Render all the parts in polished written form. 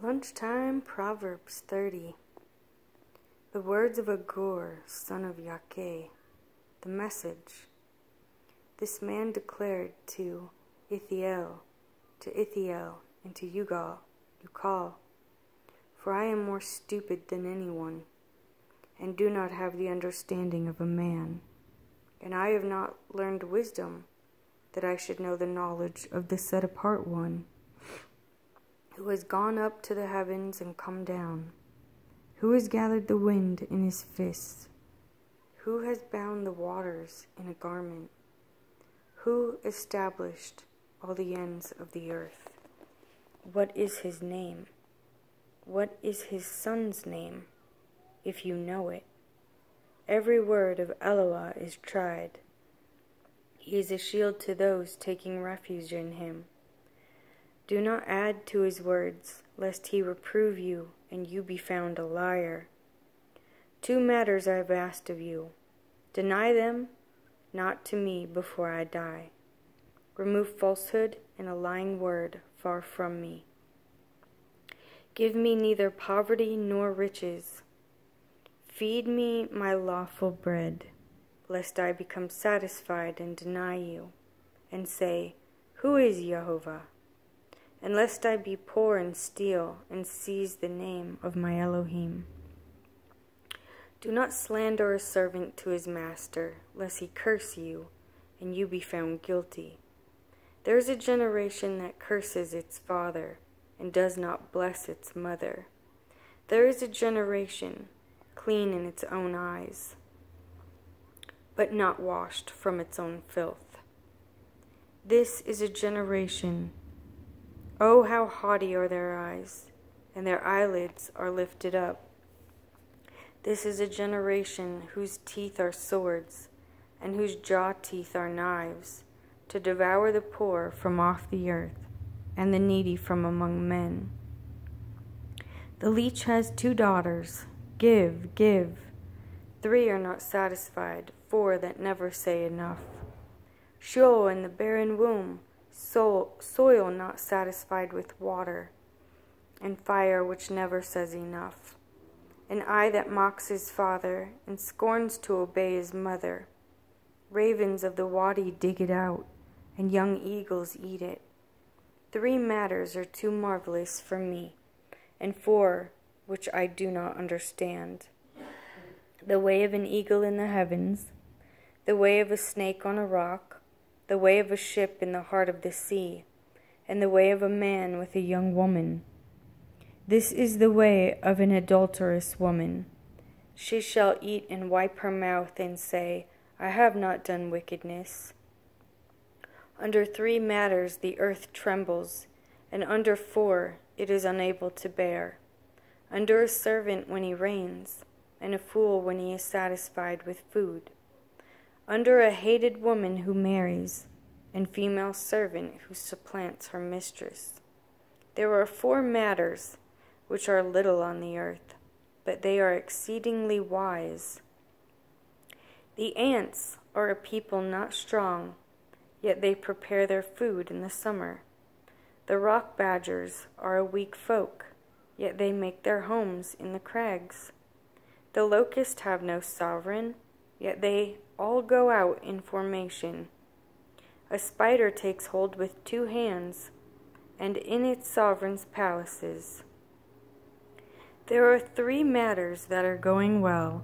Lunchtime, Proverbs 30. The words of Agur, son of Yaqeh. The message. This man declared to Ithiel, and to Ugal, for I am more stupid than anyone, and do not have the understanding of a man. And I have not learned wisdom, that I should know the knowledge of the set-apart one, who has gone up to the heavens and come down, who has gathered the wind in his fists, who has bound the waters in a garment, who established all the ends of the earth. What is his name? What is his son's name, if you know it? Every word of Eloah is tried. He is a shield to those taking refuge in him. Do not add to his words, lest he reprove you, and you be found a liar. 2 matters I have asked of you. Deny them not to me before I die. Remove falsehood and a lying word far from me. Give me neither poverty nor riches. Feed me my lawful bread, lest I become satisfied and deny you, and say, Who is Jehovah? And lest I be poor and steal, and seize the name of my Elohim. Do not slander a servant to his master, lest he curse you, and you be found guilty. There is a generation that curses its father, and does not bless its mother. There is a generation, clean in its own eyes, but not washed from its own filth. This is a generation, oh, how haughty are their eyes, and their eyelids are lifted up. This is a generation whose teeth are swords, and whose jaw teeth are knives, to devour the poor from off the earth, and the needy from among men. The leech has 2 daughters. Give, give. 3 are not satisfied, 4 that never say enough. Sheol and the barren womb, soil not satisfied with water, and fire which never says enough. An eye that mocks his father, and scorns to obey his mother. Ravens of the wadi dig it out, and young eagles eat it. 3 matters are too marvelous for me, and 4 which I do not understand. The way of an eagle in the heavens, the way of a snake on a rock, the way of a ship in the heart of the sea, and the way of a man with a young woman. This is the way of an adulterous woman. She shall eat and wipe her mouth and say, I have not done wickedness. Under 3 matters the earth trembles, and under 4 it is unable to bear. Under a servant when he reigns, and a fool when he is satisfied with food. Under a hated woman who marries, and female servant who supplants her mistress. There are 4 matters which are little on the earth, but they are exceedingly wise. The ants are a people not strong, yet they prepare their food in the summer. The rock badgers are a weak folk, yet they make their homes in the crags. The locusts have no sovereign, yet they all go out in formation. A spider takes hold with 2 hands, and in its sovereign's palaces. There are 3 matters that are going well,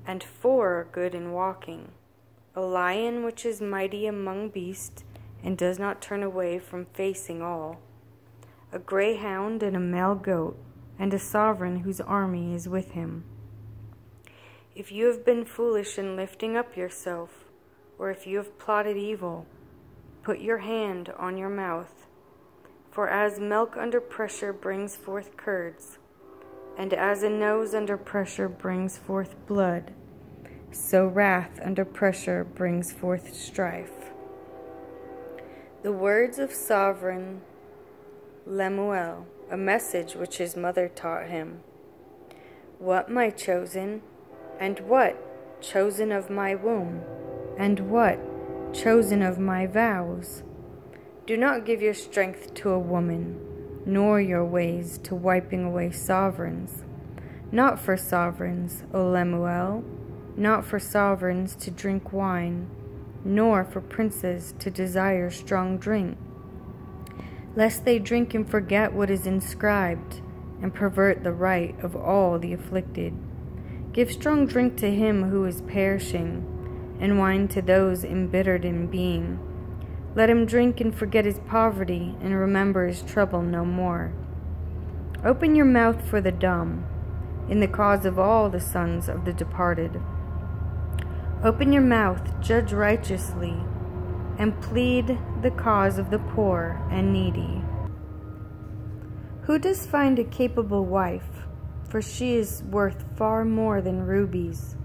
and 4 are good in walking. A lion which is mighty among beasts, and does not turn away from facing all. A greyhound and a male goat, and a sovereign whose army is with him. If you have been foolish in lifting up yourself, or if you have plotted evil, put your hand on your mouth. For as milk under pressure brings forth curds, and as a nose under pressure brings forth blood, so wrath under pressure brings forth strife. The words of sovereign Lemuel, a message which his mother taught him. What, my chosen? And what, chosen of my womb? And what, chosen of my vows? Do not give your strength to a woman, nor your ways to wiping away sovereigns. Not for sovereigns, O Lemuel, not for sovereigns to drink wine, nor for princes to desire strong drink, lest they drink and forget what is inscribed, and pervert the right of all the afflicted. Give strong drink to him who is perishing, and wine to those embittered in being. Let him drink and forget his poverty, and remember his trouble no more. Open your mouth for the dumb, in the cause of all the sons of the departed. Open your mouth, judge righteously, and plead the cause of the poor and needy. Who does find a capable wife? For she is worth far more than rubies.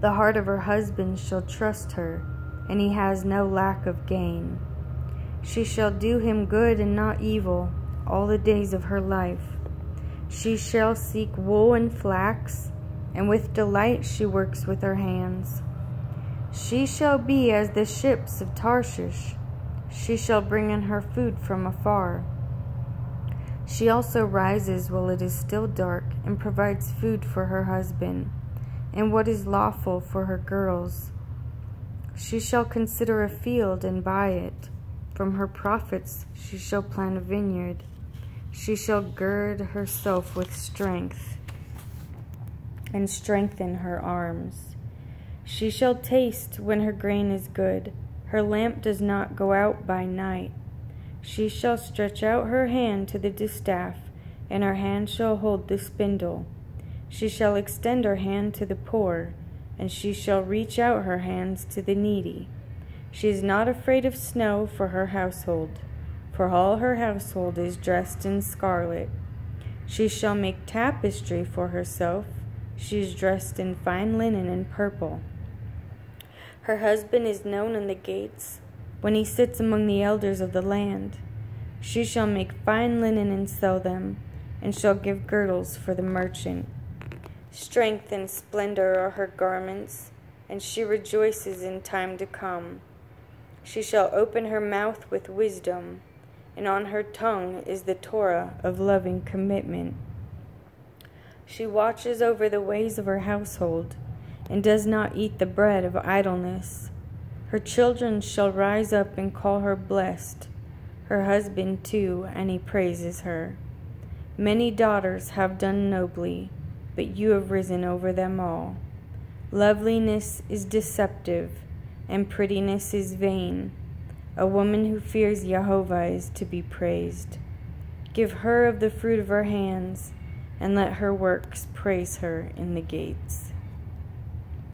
The heart of her husband shall trust her, and he has no lack of gain. She shall do him good and not evil all the days of her life. She shall seek wool and flax, and with delight she works with her hands. She shall be as the ships of Tarshish. She shall bring in her food from afar. She also rises while it is still dark, and provides food for her husband, and what is lawful for her girls. She shall consider a field and buy it. From her profits she shall plant a vineyard. She shall gird herself with strength, and strengthen her arms. She shall taste when her grain is good. Her lamp does not go out by night. She shall stretch out her hand to the distaff, and her hand shall hold the spindle. She shall extend her hand to the poor, and she shall reach out her hands to the needy. She is not afraid of snow for her household, for all her household is dressed in scarlet. She shall make tapestry for herself. She is dressed in fine linen and purple. Her husband is known in the gates, when he sits among the elders of the land. She shall make fine linen and sell them, and shall give girdles for the merchant. Strength and splendor are her garments, and she rejoices in time to come. She shall open her mouth with wisdom, and on her tongue is the Torah of loving commitment. She watches over the ways of her household, and does not eat the bread of idleness. Her children shall rise up and call her blessed, her husband too, and he praises her. Many daughters have done nobly, but you have risen over them all. Loveliness is deceptive, and prettiness is vain. A woman who fears Jehovah is to be praised. Give her of the fruit of her hands, and let her works praise her in the gates.